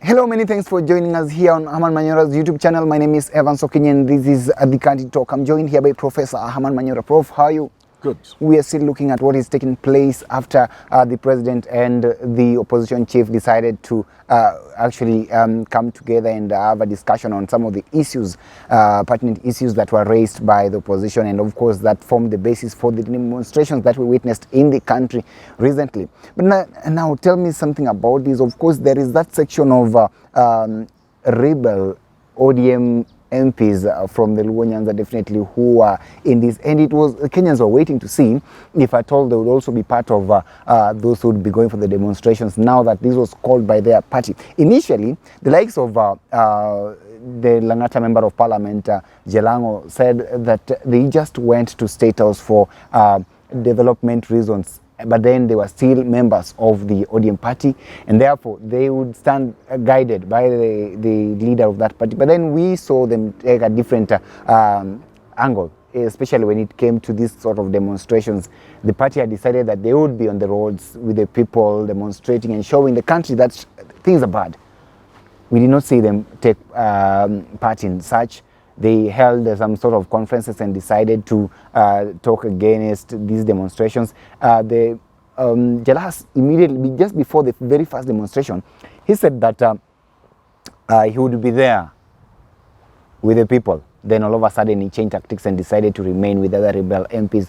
Hello, many thanks for joining us here on Herman Manyora's YouTube channel. My name is Evan Sokinyi and this is the Candid Talk. I'm joined here by Professor Herman Manyora. Prof, how are you? Good. We are still looking at what is taking place after the president and the opposition chief decided to actually come together and have a discussion on some of the issues, pertinent issues that were raised by the opposition, and of course that formed the basis for the demonstrations that we witnessed in the country recently. But now tell me something about this. Of course, there is that section of rebel ODM MPs from the Luo Nyanza definitely who are in this, and it was Kenyans were waiting to see if at all they would also be part of those who would be going for the demonstrations now that this was called by their party. Initially, the likes of the Langata Member of Parliament, Jelango, said that they just went to State House for development reasons, but then they were still members of the ODM party, and therefore they would stand guided by the leader of that party. But then we saw them take a different angle, especially when it came to this sort of demonstrations. The party had decided that they would be on the roads with the people demonstrating and showing the country that things are bad. We did not see them take part in such. They held some sort of conferences and decided to talk against these demonstrations. The Jalas immediately, just before the very first demonstration, he said that he would be there with the people. Then all of a sudden he changed tactics and decided to remain with other rebel MPs.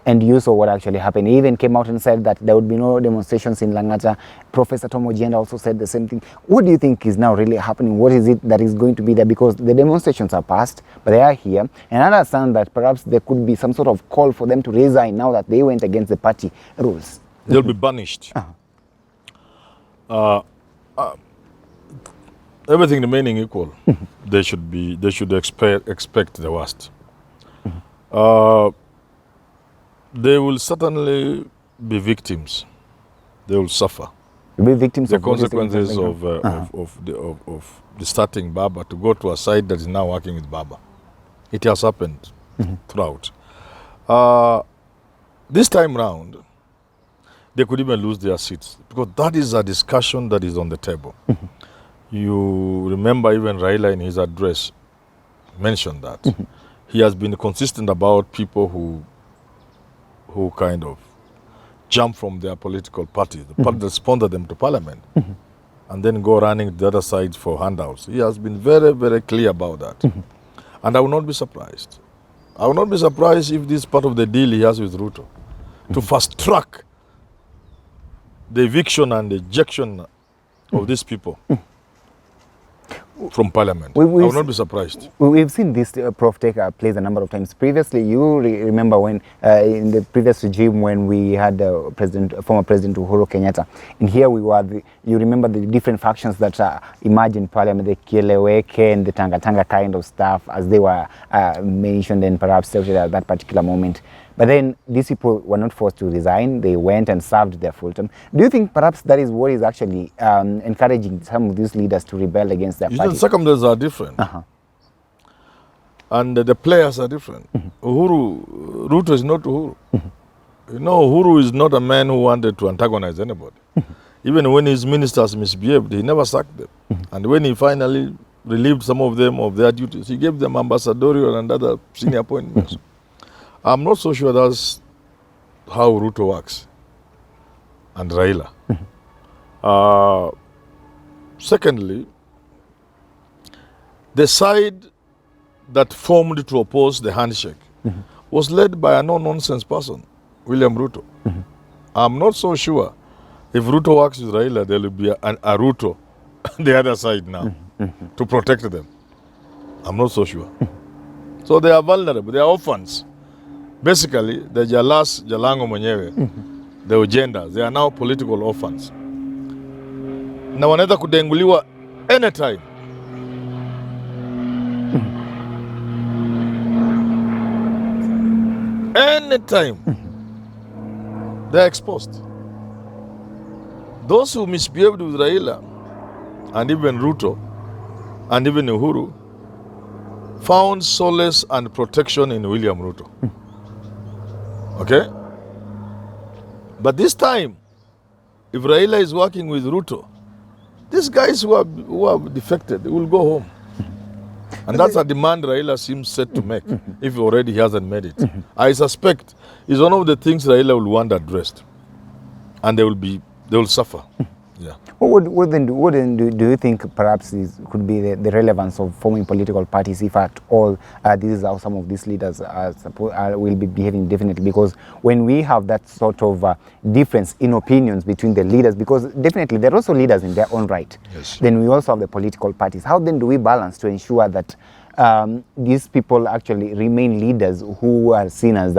And you saw what actually happened. He even came out and said that there would be no demonstrations in Langata. Professor Tom Ojienda also said the same thing. What do you think is now really happening? What is it that is going to be there? Because the demonstrations are past, but they are here. And I understand that perhaps there could be some sort of call for them to resign now that they went against the party rules. They'll be banished. Everything remaining equal, they should expect the worst. They will certainly be victims. They will suffer. Be victims the of consequences of the starting Baba to go to a side that is now working with Baba. It has happened throughout. This time round, they could even lose their seats because that is a discussion that is on the table. You remember even Raila in his address mentioned that. He has been consistent about people who kind of jump from their political parties, the party that sponsored them to parliament, and then go running to the other side for handouts. He has been very, very clear about that. And I will not be surprised. I will not be surprised if this is part of the deal he has with Ruto, to fast track the eviction and ejection of these people from parliament. I will not be surprised. We've seen this Prof take place a number of times. Previously, you remember when in the previous regime when we had former President Uhuru Kenyatta, and here we were, you remember the different factions that emerged in parliament, the Kieleweke and the Tanga kind of stuff, as they were mentioned and perhaps stated at that particular moment. But then these people were not forced to resign. They went and served their full term. Do you think perhaps that is what is actually encouraging some of these leaders to rebel against their party? The circumstances are different. And the players are different. Ruto is not Uhuru. You know, Uhuru is not a man who wanted to antagonize anybody. Even when his ministers misbehaved, he never sacked them. And when he finally relieved some of them of their duties, he gave them ambassadorial and other senior appointments. I'm not so sure that's how Ruto works and Raila. Secondly, the side that formed to oppose the handshake was led by a no-nonsense person, William Ruto. I'm not so sure if Ruto works with Raila, there will be a Ruto on the other side now to protect them. I'm not so sure. So they are vulnerable, they are orphans. Basically, the Jalas, Jalango mwenyewe, the Ojendas, they are now political orphans. Na wanaweza kudenguliwa anytime. Anytime. They are exposed. Those who misbehaved with Raila and even Ruto and even Uhuru found solace and protection in William Ruto. Okay? But this time, if Raila is working with Ruto, These guys who are defected, they will go home. And that's a demand Raila seems set to make, if he already hasn't made it. I suspect it's one of the things Raila will want addressed. And they will suffer. Yeah. What then do you think perhaps could be the relevance of forming political parties if at all this is how some of these leaders will be behaving definitely? Because when we have that sort of difference in opinions between the leaders, because definitely they're also leaders in their own right, Yes. then we also have the political parties. How then do we balance to ensure that these people actually remain leaders who are seen as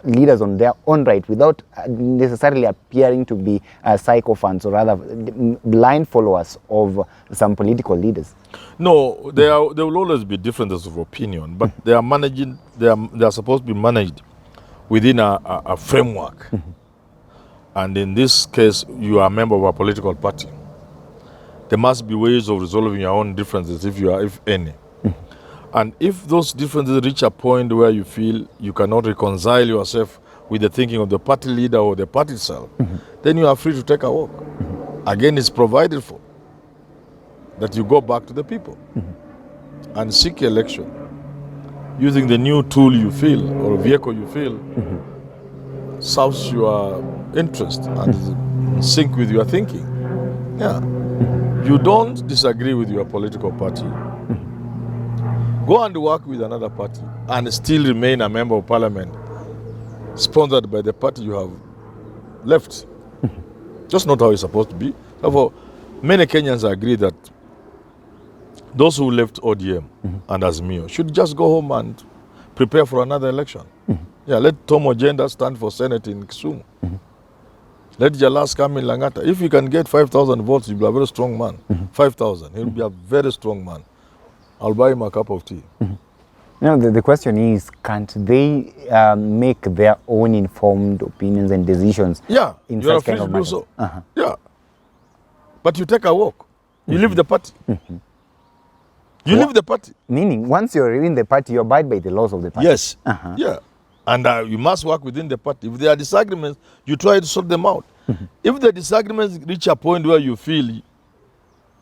leaders on their own right without necessarily appearing to be sycophants or rather blind followers of some political leaders? No, there will always be differences of opinion, but they are supposed to be managed within a framework. And in this case, you are a member of a political party. There must be ways of resolving your own differences if any. And if those differences reach a point where you feel you cannot reconcile yourself with the thinking of the party leader or the party itself, then you are free to take a walk. Again, it's provided for that you go back to the people and seek election using the new tool you feel or vehicle you feel serves your interest and is in sync with your thinking. Yeah. You don't disagree with your political party. Go and work with another party and still remain a member of parliament sponsored by the party you have left. Just not how it's supposed to be. Therefore, many Kenyans agree that those who left ODM and Azimio should just go home and prepare for another election. Yeah, let Tom Ojenda stand for Senate in Kisumu. Let Jalas come in Langata. If he can get 5,000 votes, he'll be a very strong man. 5,000, he'll be a very strong man. I'll buy him a cup of tea. Now, the question is, can't they make their own informed opinions and decisions? Yeah, in you are such free kind to of do matters? so. Yeah. But you take a walk. You leave the party. You leave the party. Meaning, once you're in the party, you abide by the laws of the party. Yes. Yeah. And you must work within the party. If there are disagreements, you try to sort them out. If the disagreements reach a point where you feel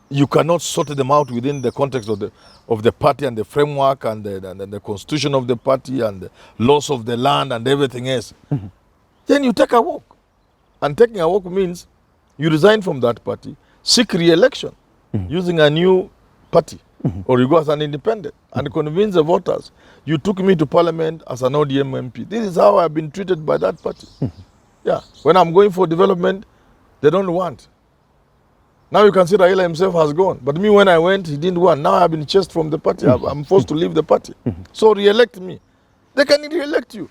you cannot sort them out within the context of the party and the framework and the constitution of the party and the laws of the land and everything else, then you take a walk. And taking a walk means you resign from that party, seek re-election using a new party, or you go as an independent and convince the voters. You took me to parliament as an ODM MP. This is how I've been treated by that party. Yeah. When I'm going for development, they don't want. Now you can see Raila himself has gone. But me, when I went, he didn't want. Now I've been chased from the party. I'm forced to leave the party. So re-elect me. They can re-elect you.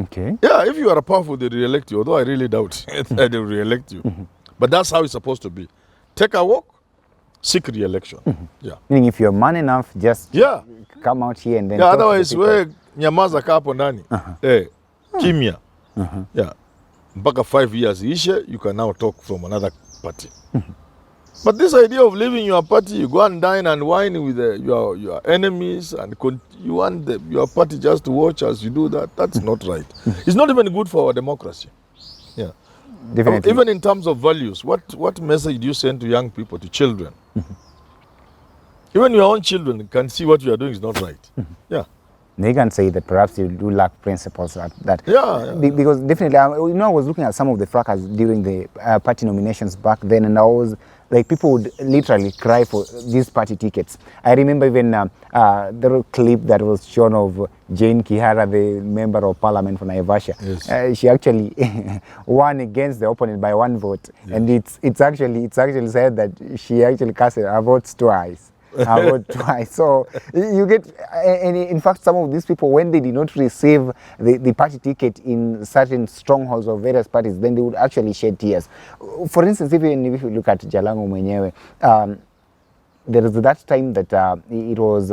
Okay. Yeah, if you are powerful, they re-elect you. Although I really doubt that they will re-elect you. But that's how it's supposed to be. Take a walk, seek re-election. Yeah. Meaning, if you're man enough, just Yeah. come out here and then. Yeah, talk to the otherwise, people. we nyamaza kaa hapo ndani. Kimya. Yeah. Mpaka 5 years ishe, you can now talk from another party. But this idea of leaving your party, you go and dine and wine with your enemies and you want your party just to watch as you do that, that's not right. It's not even good for our democracy. Yeah. Definitely. Even in terms of values, what message do you send to young people, to children? Even your own children can see what you are doing is not right. Yeah. They can say that perhaps you do lack principles that Yeah. because definitely, I was looking at some of the fracas during the party nominations back then, and I was like, people would literally cry for these party tickets. I remember even the clip that was shown of Jane Kihara, the member of parliament for Naivasha. Yes. She actually won against the opponent by 1 vote, and it's actually said that she actually cast her votes twice. So you get, and in fact, some of these people, when they did not receive the party ticket in certain strongholds of various parties, then they would actually shed tears. For instance, even if you look at Jalango Mwenyewe, there was that time that it was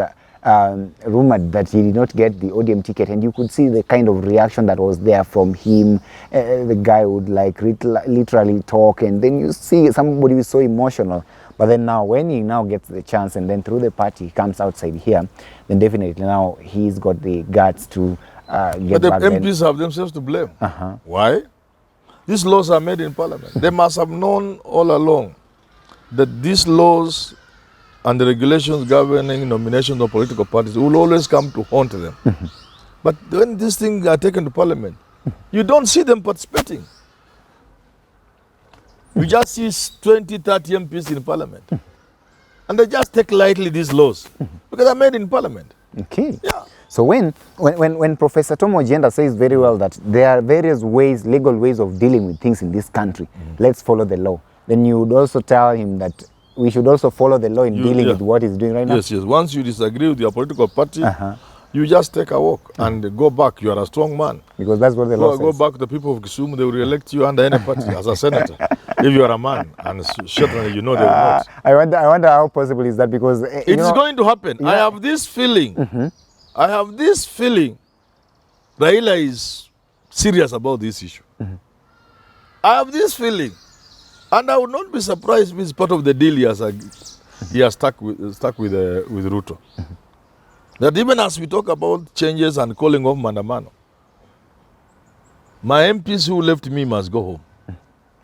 rumored that he did not get the ODM ticket, and you could see the kind of reaction that was there from him. The guy would like literally talk, and then you see somebody who's so emotional. But then now, when he now gets the chance, and then through the party he comes outside here, then definitely now he's got the guts to get But the back. MPs have themselves to blame. Why? These laws are made in Parliament. They must have known all along that these laws and the regulations governing nominations of political parties will always come to haunt them. But when these things are taken to Parliament, you don't see them participating. You just see 20, 30 MPs in Parliament. And they just take lightly these laws because they're made in Parliament. Okay. Yeah. So when Professor Tom Ojienda says very well that there are various ways, legal ways of dealing with things in this country, let's follow the law, then you would also tell him that we should also follow the law in dealing with what he's doing right now? Yes, yes. Once you disagree with your political party, you just take a walk and go back. You are a strong man. Because that's what the law says. Go back to the people of Kisumu, they will elect you under any party as a senator. If you are a man, and certainly you know they will not. I wonder how possible is that, because it's going to happen. Yeah. I have this feeling. I have this feeling Raila is serious about this issue. I have this feeling. And I would not be surprised if it's part of the deal he has stuck with Ruto. That even as we talk about changes and calling off Mandamano, my MPs who left me must go home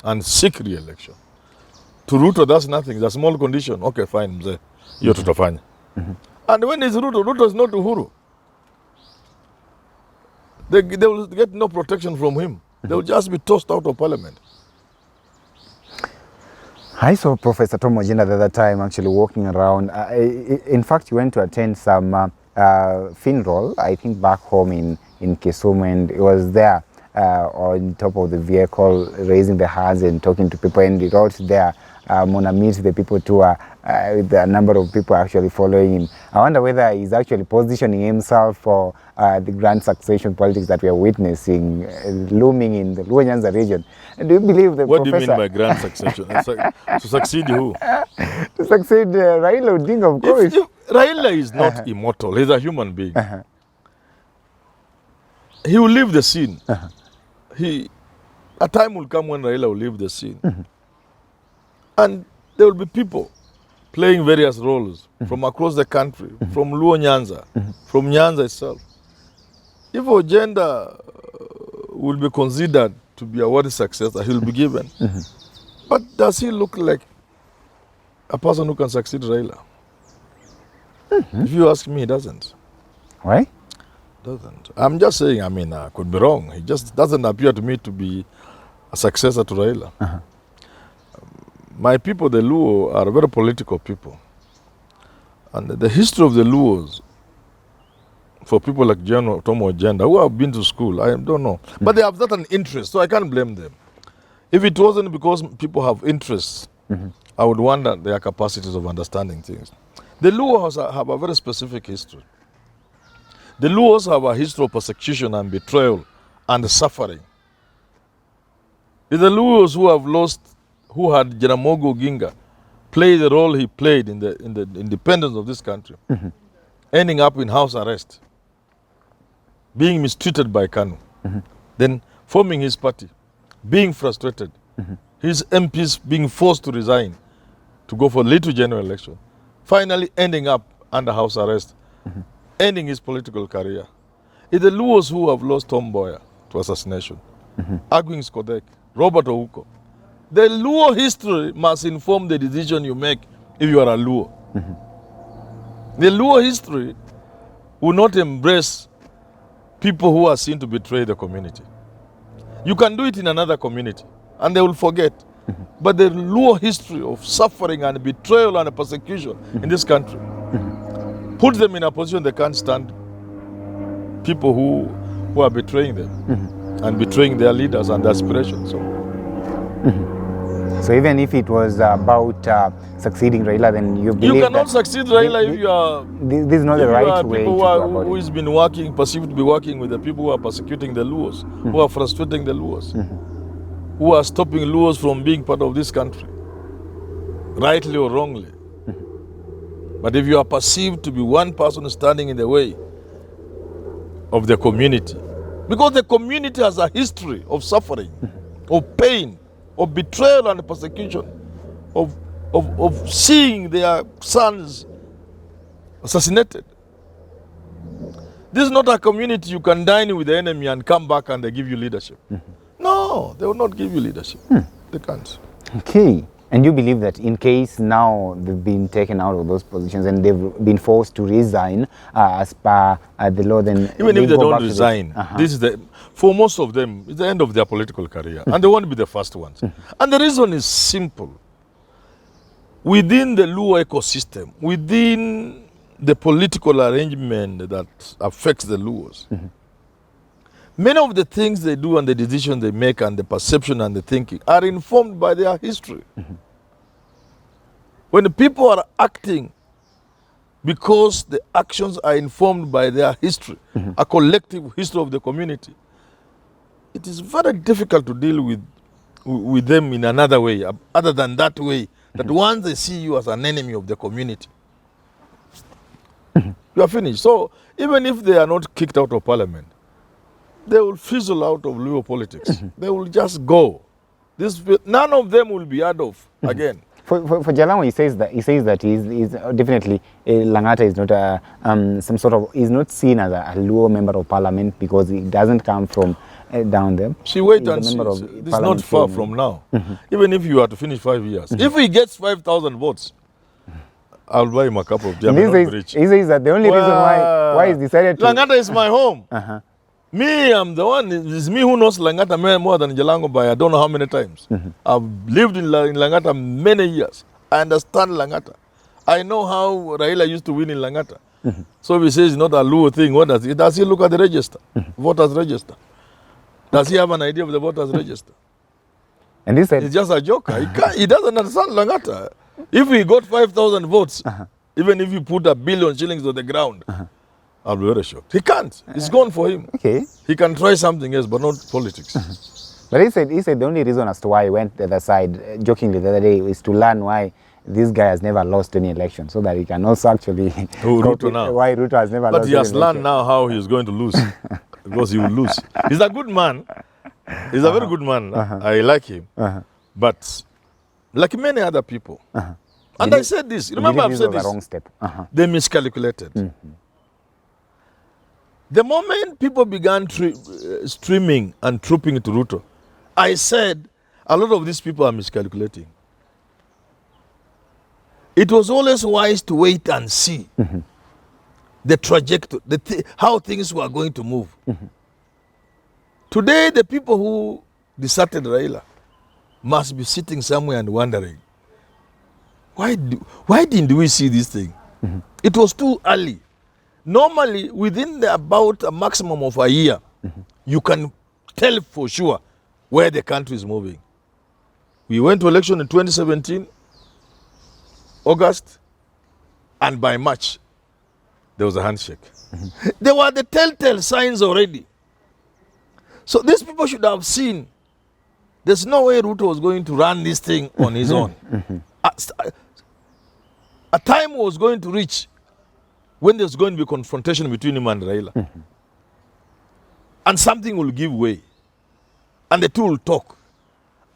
and seek re-election. To Ruto, that's nothing. It's a small condition. Okay, fine, mzee. You're tutafanya. And when it's Ruto, Ruto is not Uhuru. They will get no protection from him. They will just be tossed out of Parliament. I saw Professor Tom Ojienda the other time actually walking around. In fact, he went to attend some funeral, I think back home in Kisumu, and he was there on top of the vehicle, raising the hands and talking to people, and he wrote there, Mona meet the people too, with a number of people actually following him. I wonder whether he's actually positioning himself for the grand succession politics that we are witnessing looming in the Luo Nyanza region. And do you believe the What professor... do you mean by grand succession? To succeed who? To succeed Raila Odinga, of course. Raila is not immortal. He's a human being. He will leave the scene. A time will come when Raila will leave the scene. And there will be people playing various roles from across the country, from Luo Nyanza, from Nyanza itself. If Ojienda will be considered to be a worthy successor, he'll be given. But does he look like a person who can succeed Raila? If you ask me, he doesn't. Why? Doesn't. I'm just saying, I mean, I could be wrong. He just doesn't appear to me to be a successor to Raila. My people, the Luo, are very political people. And the history of the Luos, for people like General Tom Ojienda, who have been to school, I don't know. But they have certain interest, so I can't blame them. If it wasn't because people have interests, I would wonder their capacities of understanding things. The Luos have a very specific history. The Luos have a history of persecution and betrayal and suffering. It's the Luos who have lost, who had Jaramogi Oginga play the role he played in the independence of this country, ending up in house arrest, being mistreated by Kanu, then forming his party, being frustrated, his MPs being forced to resign to go for little general election, finally ending up under house arrest, ending his political career. It's the Luos who have lost Tom Mboya to assassination, Agwin Skodek, Robert Ouko. The Luo history must inform the decision you make if you are a Luo. The Luo history will not embrace people who are seen to betray the community. You can do it in another community and they will forget. But the Luo history of suffering and betrayal and persecution in this country puts them in a position they can't stand people who are betraying them and betraying their leaders and their aspirations. So even if it was about succeeding Raila, then you believe you cannot succeed Raila if you are... This is not the right way to go about it. Who has been working, perceived to be working with the people who are persecuting the Luos, who are frustrating the Luos, who are stopping Luos from being part of this country, rightly or wrongly. But if you are perceived to be one person standing in the way of the community, because the community has a history of suffering, of pain, of betrayal and persecution, of seeing their sons assassinated. This is not a community you can dine with the enemy and come back and they give you leadership. No. No, they will not give you leadership. They can't. Okay. And you believe that in case now they've been taken out of those positions and they've been forced to resign as per the law, then Even if they go don't back to resign, this is for most of them, it's the end of their political career. And they want to be the first ones. And the reason is simple. Within the Luo ecosystem, within the political arrangement that affects the Luos, many of the things they do and the decisions they make and the perception and the thinking are informed by their history. When the people are acting because the actions are informed by their history, a collective history of the community, it is very difficult to deal with them in another way, other than that way, that once they see you as an enemy of the community, you are finished. So even if they are not kicked out of parliament, they will fizzle out of Luo politics. They will just go. None of them will be heard of again. For Jalango, he says that he's definitely Langata is not some sort of, is not seen as a Luo member of parliament because he doesn't come from down there. See, wait and see. This is not far from now. Even if you are to finish 5 years, if he gets 5,000 votes, I'll buy him a cup of tea. He says that the only reason why he's decided to... Langata is my home. Me, I'm the one. It's me who knows Langata more than Jalango by I don't know how many times. I've lived in Langata many years. I understand Langata. I know how Raila used to win in Langata. So if he says it's not a Luo thing, what does he? Does he look at the register? Voters register? Does he have an idea of the voters register? And he said... It's just a joker. He doesn't understand Langata. If he got 5,000 votes, even if you put 1 billion shillings on the ground, I'll be very shocked. He can't. It's gone for him. Okay. He can try something else, but not politics. But he said the only reason as to why he went the other side, jokingly the other day, is to learn why this guy has never lost any election, so that he can also actually... Ruto now. Why Ruto has never lost But he has any learned now how he's going to lose, because he will lose. He's a good man. He's a very good man. I like him. But like many other people, and I said this, remember I've said this, wrong step. They miscalculated. The moment people began streaming and trooping to Ruto, I said a lot of these people are miscalculating. It was always wise to wait and see the trajectory, how things were going to move. Today, the people who deserted Raila must be sitting somewhere and wondering, why didn't we see this thing? It was too early. Normally, within about a maximum of a year, you can tell for sure where the country is moving. We went to election in 2017, August, and by March, there was a handshake. There were the telltale signs already. So these people should have seen there's no way Ruto was going to run this thing on his own. A time was going to reach when there's going to be confrontation between him and Raila. And something will give way. And the two will talk.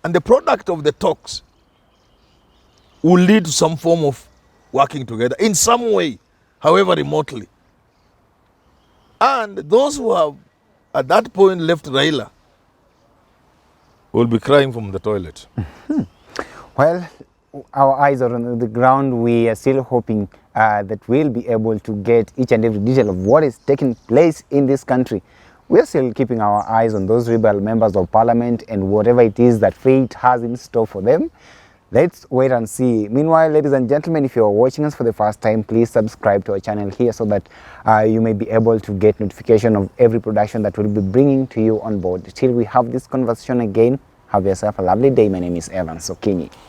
And the product of the talks will lead to some form of working together in some way, however remotely. And those who have at that point left Raila will be crying from the toilet. Well, our eyes are on the ground. We are still hoping that we'll be able to get each and every detail of what is taking place in this country. We're still keeping our eyes on those rebel members of parliament and whatever it is that fate has in store for them. Let's wait and see. Meanwhile, ladies and gentlemen, if you're watching us for the first time, please subscribe to our channel here so that you may be able to get notification of every production that we'll be bringing to you on board. Till we have this conversation again, have yourself a lovely day. My name is Evan Sokinyi.